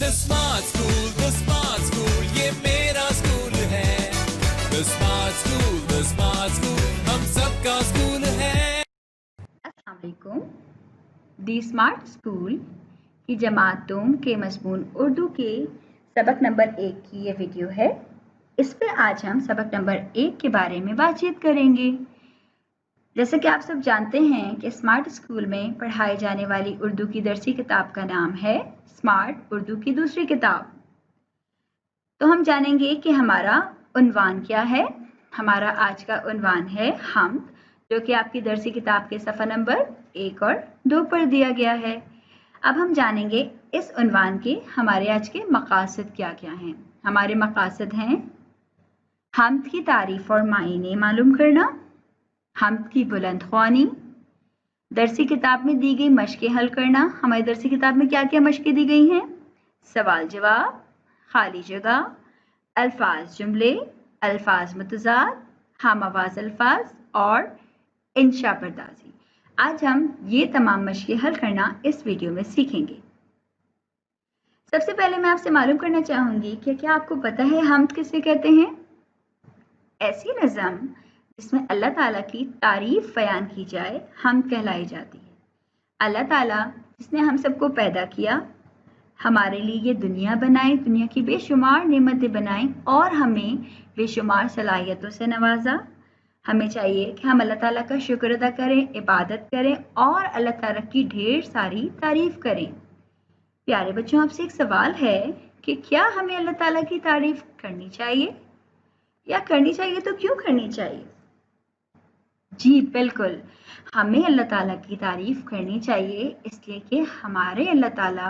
The smart school, ये मेरा school है। The smart school, हम सबका स्कूल है। अस्सलाम वालेकुम। दी स्मार्ट स्कूल की जमातों के मज़मून उर्दू के सबक नंबर 1 की ये वीडियो है। इस पे आज हम सबक नंबर 1 के बारे में बातचीत करेंगे। जैसे कि आप सब जानते हैं कि स्मार्ट स्कूल में पढ़ाई जाने वाली उर्दू की दरसी किताब का नाम है स्मार्ट उर्दू की दूसरी किताब। तो हम जानेंगे कि हमारा उन्वान क्या है। हमारा आज का उन्वान है हम्द, जो कि आपकी दरसी किताब के सफ़ा नंबर 1 और 2 पर दिया गया है। अब हम जानेंगे इस उन्वान के हमारे आज के मकासद क्या क्या हैं। हमारे मकासद हैं हम्द की तारीफ़ और मायने मालूम करना, हम्द की बुलंद ख्वानी, दरसी किताब में दी गई मशक़ें हल करना। हमारी दरसी किताब में क्या क्या मशक़ें दी गई हैं? सवाल जवाब, खाली जगह, अल्फाज जुमले, अल्फाज मुतज़ाद, हम आवाज़ अल्फाज और इंशा पर्दाजी। आज हम ये तमाम मशक़ें हल करना इस वीडियो में सीखेंगे। सबसे पहले मैं आपसे मालूम करना चाहूँगी कि क्या आपको पता है हम्द किसे कहते हैं? ऐसी नज़म जिसमें अल्लाह ताला की तारीफ़ बयान की जाए हम्द कहलाई जाती है। अल्लाह ताला जिसने हम सबको पैदा किया, हमारे लिए ये दुनिया बनाई, दुनिया की बेशुमार नेमतें बनाई और हमें बेशुमार सलाहियतों से नवाजा। हमें चाहिए कि हम अल्लाह ताला का शुक्र अदा करें, इबादत करें और अल्लाह ताला की ढेर सारी तारीफ़ करें। प्यारे बच्चों, आपसे एक सवाल है कि क्या हमें अल्लाह ताला की तारीफ़ करनी चाहिए, या करनी चाहिए तो क्यों करनी चाहिए? जी बिल्कुल, हमें अल्लाह ताला की तारीफ़ करनी चाहिए, इसलिए कि हमारे अल्लाह ताला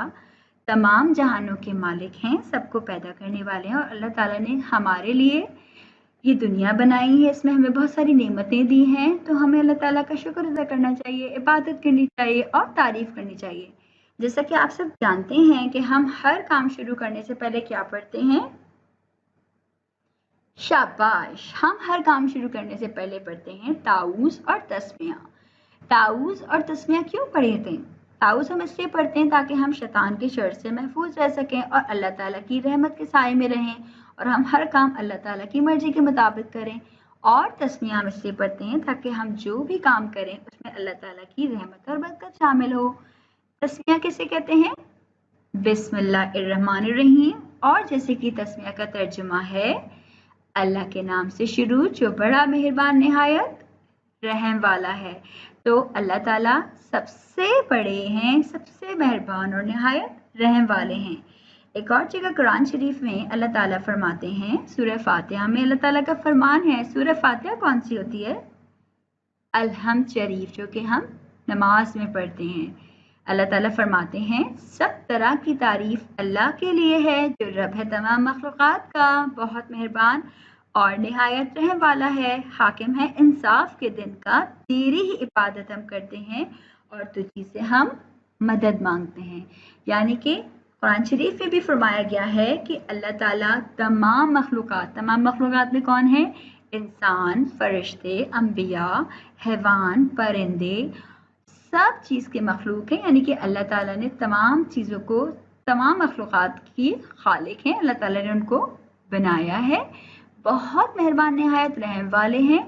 तमाम जहानों के मालिक हैं, सबको पैदा करने वाले हैं और अल्लाह ताला ने हमारे लिए ये दुनिया बनाई है, इसमें हमें बहुत सारी नेमतें दी हैं, तो हमें अल्लाह ताला का शुक्र अदा करना चाहिए, इबादत करनी चाहिए और तारीफ़ करनी चाहिए। जैसा कि आप सब जानते हैं कि हम हर काम शुरू करने से पहले क्या पढ़ते हैं? शाबाश, हम हर काम शुरू करने से पहले पढ़ते हैं ताऊज़ और तस्मिया। ताऊज़ और तस्मिया क्यों पढ़े थे? ताऊज़ हम इसलिए पढ़ते हैं ताकि हम शैतान के शर से महफूज रह सकें और अल्लाह ताला की रहमत के साए में रहें और हम हर काम अल्लाह ताला की मर्जी के मुताबिक करें। और तस्मिया हम इसलिए पढ़ते हैं ताकि हम जो भी काम करें उसमें अल्लाह ताला की रहमत और बरकत शामिल हो। तस्मिया किसे कहते हैं? बिस्मिल्लाहिर्रहमानिर्रहीम। और जैसे कि तस्मिया का तर्जुमा है अल्लाह के नाम से शुरू जो बड़ा मेहरबान निहायत रहम वाला है। तो अल्लाह ताला सबसे बड़े हैं, सबसे मेहरबान और निहायत रहम वाले हैं। एक और जगह कुरान शरीफ में अल्लाह ताला फरमाते हैं, सूरह फातिहा में अल्लाह ताला का फरमान है। सूरह फातिहा कौन सी होती है? अल-हम्द शरीफ, जो कि हम नमाज में पढ़ते हैं। अल्लाह ताला फरमाते हैं, सब तरह की तारीफ़ अल्लाह के लिए है जो रब है तमाम मखलूक़ात का, बहुत मेहरबान और निहायत रहम वाला है, हाकिम है इंसाफ के दिन का। तेरी ही इबादत हम करते हैं और तुझी से हम मदद मांगते हैं। यानी कि कुरान शरीफ में भी फरमाया गया है कि अल्लाह ताला तमाम मखलूक़ात में कौन है? इंसान, फरिश्ते, अंबिया, हैवान, परिंदे, सब चीज़ के मखलूक हैं। यानी कि अल्लाह ताला ने तमाम चीज़ों को, तमाम मखलूक़ात की खालिक हैं, अल्लाह ताला ने उनको बनाया है, बहुत मेहरबान निहायत रहम वाले हैं।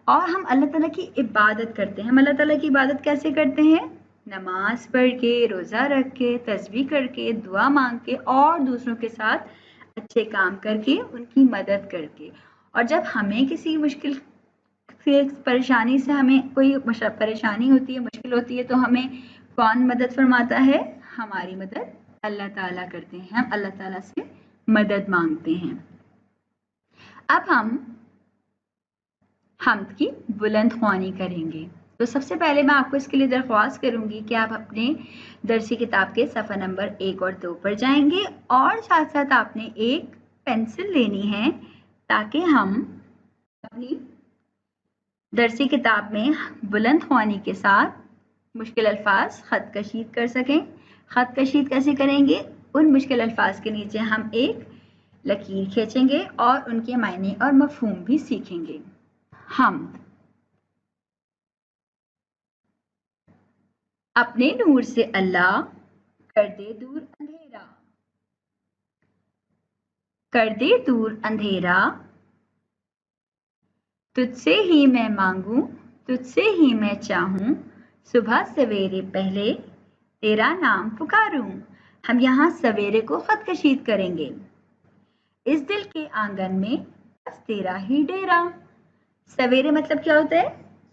और हम अल्लाह ताला की इबादत करते हैं। हम अल्लाह ताला की इबादत कैसे करते हैं? नमाज पढ़ के, रोज़ा रख के, तस्बीह करके, दुआ मांग के और दूसरों के साथ अच्छे काम करके, उनकी मदद करके। और जब हमें किसी मुश्किल से, परेशानी से हमें कोई परेशानी होती है, मुश्किल होती है, तो हमें कौन मदद फरमाता है? हमारी मदद अल्लाह ताला करते हैं। हम अल्लाह ताला से मदद मांगते हैं। अब हम हम्द की बुलंद ख्वानी करेंगे। तो सबसे पहले मैं आपको इसके लिए दरख्वास्त करूंगी कि आप अपने दरसी किताब के सफ़ा नंबर 1 और 2 पर जाएंगे और साथ साथ आपने एक पेंसिल लेनी है ताकि हम अपनी दरसी किताब में बुलंद ख्वानी के साथ मुश्किल अल्फाज ख़त कशीद कर सकें। ख़त कशीद कैसे करेंगे? उन मुश्किल अल्फाज के नीचे हम एक लकीर खींचेंगे और उनके मायने और मफ़हूम भी सीखेंगे। हम्द, अपने नूर से अल्लाह कर दे दूर अंधेरा, कर दे दूर अंधेरा, तुझसे ही मैं मांगूं, तुझसे ही मैं चाहूं, सुबह सवेरे पहले तेरा नाम पुकारूं। हम यहाँ सवेरे को खत कशीद करेंगे। इस दिल के आंगन में बस तेरा ही डेरा। सवेरे मतलब क्या होता है?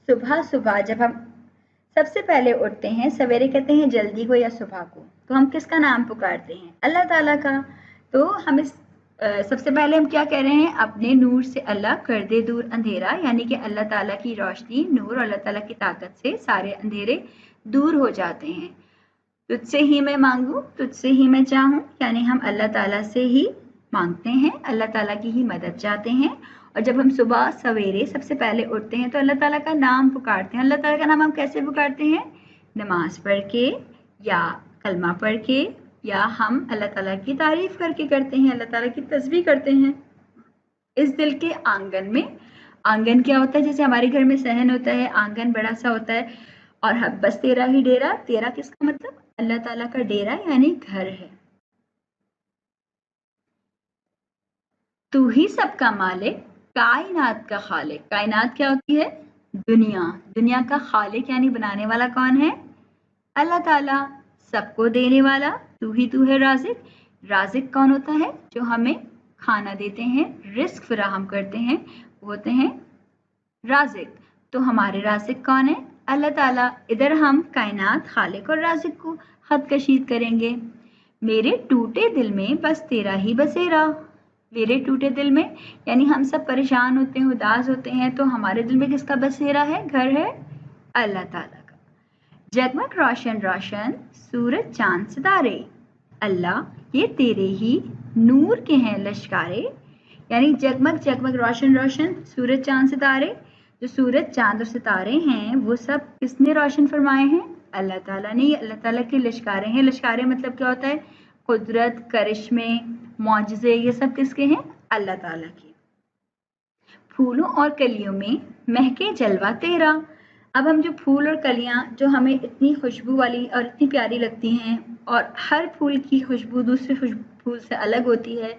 सुबह सुबह जब हम सबसे पहले उठते हैं, सवेरे कहते हैं जल्दी को या सुबह को, तो हम किसका नाम पुकारते हैं? अल्लाह ताला का। तो हम इस सबसे पहले हम क्या कह रहे हैं? अपने नूर से अल्लाह कर दे दूर अंधेरा, यानी कि अल्लाह ताला की रोशनी, नूर और अल्लाह ताला की ताकत से सारे अंधेरे दूर हो जाते हैं। तुझसे ही मैं मांगूं, तुझसे ही मैं चाहूं, यानी हम अल्लाह ताला से ही मांगते हैं, अल्लाह ताला की ही मदद चाहते हैं। और जब हम सुबह सवेरे सबसे पहले उठते हैं तो अल्लाह ताला का नाम पुकारते हैं। अल्लाह ताला का नाम हम कैसे पुकारते हैं? नमाज पढ़ के या कलमा पढ़ के, या हम अल्लाह ताला की तारीफ करके करते हैं, अल्लाह ताला की तस्बीह करते हैं। इस दिल के आंगन में, आंगन क्या होता है? जैसे हमारे घर में सहन होता है, आंगन बड़ा सा होता है, और बस तेरा ही डेरा। तेरा किसका मतलब? अल्लाह ताला का डेरा यानी घर है। तू ही सबका मालिक, कायनात का खालिक। कायनात क्या होती है? दुनिया। दुनिया का खालिक यानी बनाने वाला कौन है? अल्लाह ताला। सबको देने वाला तू है राज़िक। राज़िक कौन होता है? जो हमें खाना देते हैं, रिस्क फराहम करते हैं, वो होते हैं राज़िक। तो हमारे राज़िक कौन है? अल्लाह ताला। इधर हम कायनात, खालिक और राज़िक को खत कशीद करेंगे। मेरे टूटे दिल में बस तेरा ही बसेरा। मेरे टूटे दिल में यानी हम सब परेशान होते हैं, उदास होते हैं, तो हमारे दिल में किसका बसेरा है? घर है अल्लाह ताला का। जगमग रोशन रोशन सूरज चांद सितारे, अल्लाह ये तेरे ही नूर के हैं लश्कारे। यानी जगमग जगमग रोशन रोशन सूरज चांद सितारे, जो सूरज चांद और सितारे हैं वो सब किसने रोशन फरमाए हैं? अल्लाह ताला ने। अल्लाह ताला के लश्कारे हैं। लश्कारे मतलब क्या होता है? कुदरत, करिश्मे, मौजज़े, ये सब किसके हैं? अल्लाह ताला के। फूलों और कलियों में महके जलवा तेरा। अब हम जो फूल और कलियां जो हमें इतनी खुशबू वाली और इतनी प्यारी लगती हैं, और हर फूल की खुशबू दूसरे फूल से अलग होती है,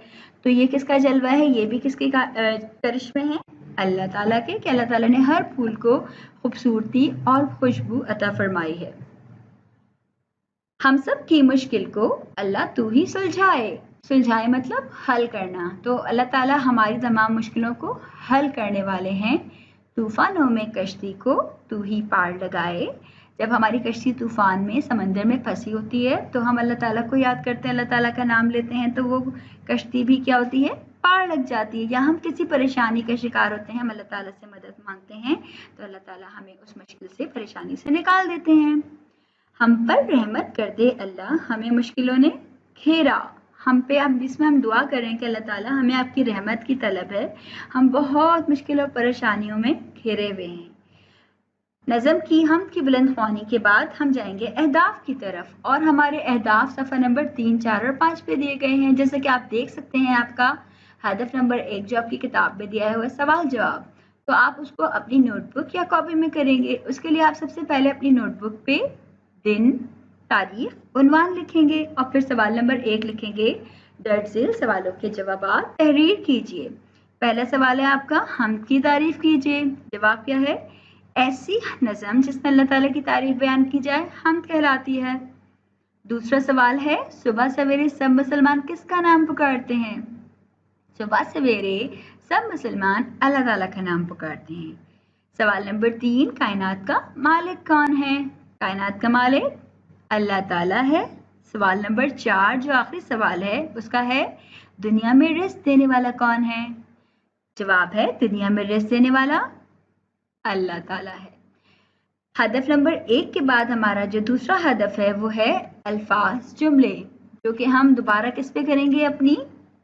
तो ये किसका जलवा है? ये भी किसके करिश्मे हैं? अल्लाह ताला के, कि अल्लाह ताला ने हर फूल को खूबसूरती और खुशबू अता फरमाई है। हम सब की मुश्किल को अल्लाह तू ही सुलझाए। सुलझाए मतलब हल करना। तो अल्लाह ताला हमारी तमाम मुश्किलों को हल करने वाले हैं। तूफानों में कश्ती को तू ही पार लगाए। जब हमारी कश्ती तूफान में, समंदर में फंसी होती है, तो हम अल्लाह ताला को याद करते हैं, अल्लाह ताला का नाम लेते हैं, तो वो कश्ती भी क्या होती है? पार लग जाती है। या हम किसी परेशानी का शिकार होते हैं, हम अल्लाह ताला से मदद मांगते हैं, तो अल्लाह ताला हमें उस मुश्किल से, परेशानी से निकाल देते हैं। हम पर रहमत कर दे अल्लाह, हमें मुश्किलों ने घेरा। हम पे, अब इसमें हम दुआ करें कि अल्लाह ताला हमें आपकी रहमत की तलब है, हम बहुत मुश्किल और परेशानियों में घिरे हुए हैं। नज़म की हम की बुलंद ख्वानी के बाद हम जाएंगे अहदाफ की तरफ, और हमारे अहदाफ सफ़ा नंबर 3, 4 और 5 पे दिए गए हैं। जैसे कि आप देख सकते हैं, आपका हदफ नंबर 1 जो आपकी किताब में दिया है सवाल जवाब, तो आप उसको अपनी नोटबुक या कॉपी में करेंगे। उसके लिए आप सबसे पहले अपनी नोटबुक पे दिन, तारीख, उन्वान लिखेंगे, और फिर सवाल नंबर 1 लिखेंगे। दर्ज झेल सवालों के जवाबात तहरीर कीजिए। पहला सवाल है आपका, हम की तारीफ कीजिए। जवाब क्या है? ऐसी नज़म जिसमें अल्लाह ताला की तारीफ बयान की जाए हम्द कहलाती है। दूसरा सवाल है, सुबह सवेरे सब मुसलमान किसका नाम पुकारते हैं? सुबह सवेरे सब मुसलमान अल्लाह ताला का नाम पुकारते हैं। सवाल नंबर 3, कायनात का मालिक कौन है? कायनात का मालिक अल्लाह ताला है। सवाल नंबर 4 जो आखिरी सवाल है उसका है, दुनिया में रिज़्क़ देने वाला कौन है? जवाब है, दुनिया में रिज़्क़ देने वाला अल्लाह ताला है। हदफ नंबर 1 के बाद हमारा जो दूसरा हदफ है वो है अल्फाज, जुमले, जो कि हम दोबारा किस पे करेंगे? अपनी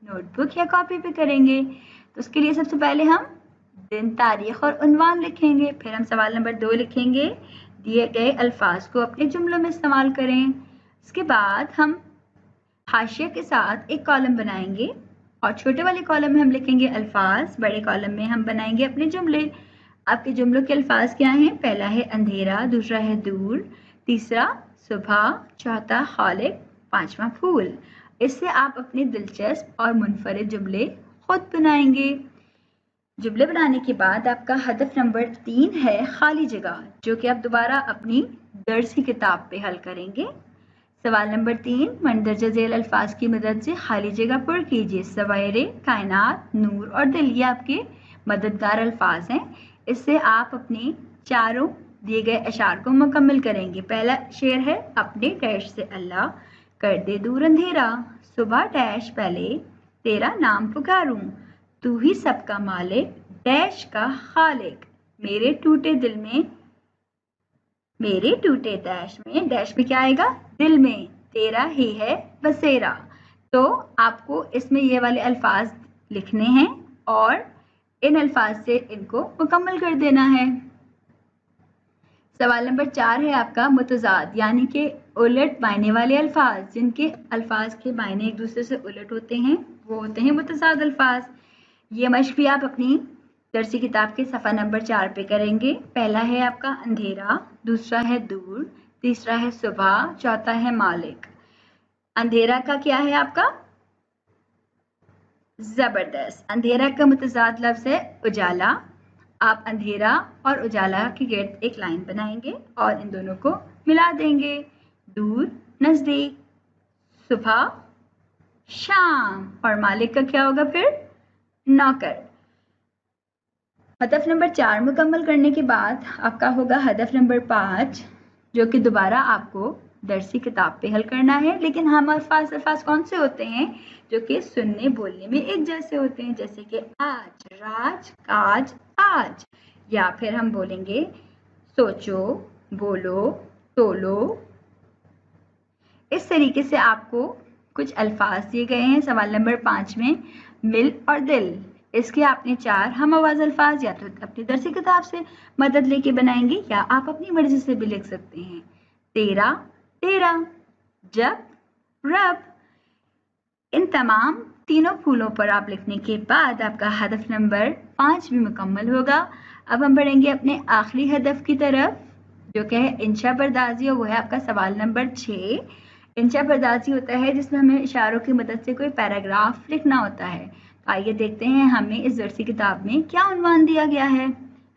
नोटबुक या कॉपी पे करेंगे। तो उसके लिए सबसे पहले हम दिन, तारीख और उन्वान लिखेंगे। फिर हम सवाल नंबर 2 लिखेंगे, दिए गए अल्फाज को अपने जुमलों में इस्तेमाल करें। इसके बाद हम हाशिया के साथ एक कॉलम बनाएंगे, और छोटे वाले कॉलम में हम लिखेंगे अल्फाज, बड़े कॉलम में हम बनाएंगे अपने जुमले। आपके जुमलों के अल्फाज क्या हैं? पहला है अंधेरा, दूसरा है दूर, तीसरा सुबह, चौथा खालिक, पांचवा फूल। इससे आप अपने दिलचस्प और मुनफरिद जुमले खुद बनाएंगे। जुमले बनाने के बाद आपका हदफ नंबर 3 है खाली जगह, जो कि आप दोबारा अपनी दर्स की किताब पे हल करेंगे। सवाल नंबर 3, मंदरजा झेल अल्फाज की मदद से खाली जगह पर कीजिए। सवेरे, कायनात, नूर और दिल ये आपके मददगार अल्फाज हैं। इससे आप अपने चारों दिए गए अशार को मुकम्मल करेंगे। पहला शेर है, अपने डैश से अल्लाह कर दे दूर अंधेरा, सुबह डैश पहले तेरा नाम पुकारूं, तू ही सबका मालिक डैश का खालिक, मेरे टूटे दिल में, मेरे टूटे डैश में क्या आएगा, दिल में तेरा ही है बसेरा। तो आपको इसमें ये वाले अल्फाज लिखने हैं और इन अल्फाज से इनको मुकम्मल कर देना है। सवाल नंबर 4 है आपका मुतजाद, यानी कि उलट मायने वाले अल्फाज। जिनके अल्फाज के मायने एक दूसरे से उलट होते हैं वो होते हैं मुतजाद अल्फाज। ये मश्क भी आप अपनी दर्सी किताब के सफ़ा नंबर 4 पे करेंगे। पहला है आपका अंधेरा, दूसरा है दूर, तीसरा है सुबह, चौथा है मालिक। अंधेरा का क्या है आपका, जबरदस्त। अंधेरा का मुतजाद लफ्ज़ है उजाला। आप अंधेरा और उजाला के गिर्द एक लाइन बनाएंगे और इन दोनों को मिला देंगे। दूर नज़दीक, सुबह शाम, और मालिक का क्या होगा फिर, नौकर। हदफ नंबर 4 मुकम्मल करने के बाद आपका होगा हदफ नंबर 5, जो कि दोबारा आपको दर्सी किताब पे हल करना है। लेकिन हम अल्फाज कौन से होते हैं जो कि सुनने बोलने में एक जैसे होते हैं, जैसे कि आज, राज, काज, आज। या फिर हम बोलेंगे सोचो, बोलो, तोलो। इस तरीके से आपको कुछ अल्फाज दिए गए हैं सवाल नंबर 5 में, मिल और दिल। इसके आपने 4 हम आवाज़ अल्फाज या तो अपनी दर्सी किताब से मदद लेके बनाएंगे या आप अपनी मर्जी से भी लिख सकते हैं। तेरा, तेरा, जब, रब। इन तमाम तीनों फूलों पर आप लिखने के बाद आपका हदफ नंबर 5 भी मुकम्मल होगा। अब हम बढ़ेंगे अपने आखिरी हदफ की तरफ, जो कि है इंशा परदाजी, और वो है आपका सवाल नंबर 6। इंशा परदाजी होता है जिसमें हमें इशारों की मदद से कोई पैराग्राफ लिखना होता है। तो आइए देखते हैं हमें इस दर्सी किताब में क्या उन्वान दिया गया है।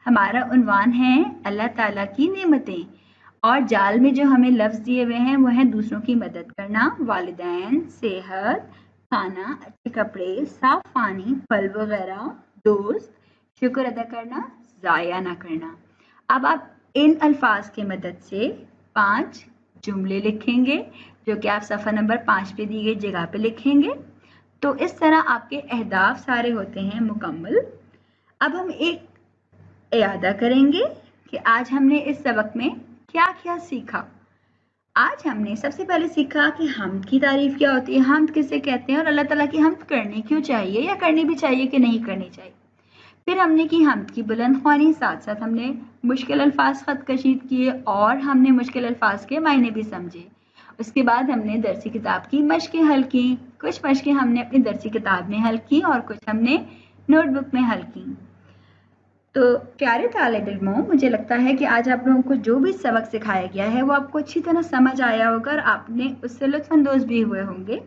हमारा उन्वान है अल्लाह ताला की नेमतें, और जाल में जो हमें लफ्ज़ दिए हुए हैं वो हैं दूसरों की मदद करना, वालिदैन, सेहत, खाना, अच्छे कपड़े, साफ पानी, फल वगैरह, दोस्त, शुक्र अदा करना, ज़ाया ना करना। अब आप इन अल्फाज की मदद से 5 जुमले लिखेंगे जो कि आप सफ़ा नंबर 5 पे दी गई जगह पे लिखेंगे। तो इस तरह आपके अहदाफ सारे होते हैं मुकम्मल। अब हम एक इयादा करेंगे कि आज हमने इस सबक में क्या क्या सीखा। आज हमने सबसे पहले सीखा कि हम्द की तारीफ़ क्या होती है, हम्द किसे कहते हैं, और अल्लाह ताला की हम्द करनी क्यों चाहिए या करनी भी चाहिए कि नहीं करनी चाहिए। फिर हमने की हम्द की बुलंद ख्वानी, साथ साथ हमने मुश्किल अल्फाज ख़त कशीद किए और हमने मुश्किल अल्फाज के मायने भी समझे। उसके बाद हमने दर्सी किताब की मशक़ें हल की। कुछ मशक़ें हमने अपनी दर्सी किताब में हल की और कुछ हमने नोटबुक में हल की। तो प्यारे तालिब इल्मों, मुझे लगता है कि आज आप लोगों को जो भी सबक सिखाया गया है वो आपको अच्छी तरह समझ आया होगा और आपने उससे लुत्फ़अंदोज़ भी हुए होंगे।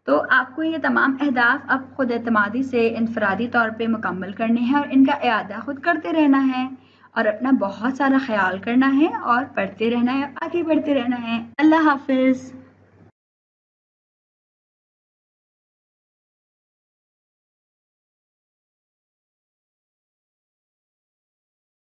तो आपको ये तमाम अहदाफ अब खुद एतमादी से इनफरादी तौर पे मुकम्मल करने हैं और इनका इयादा खुद करते रहना है और अपना बहुत सारा ख्याल करना है और पढ़ते रहना है, आगे बढ़ते रहना है। अल्लाह हाफ़िज़।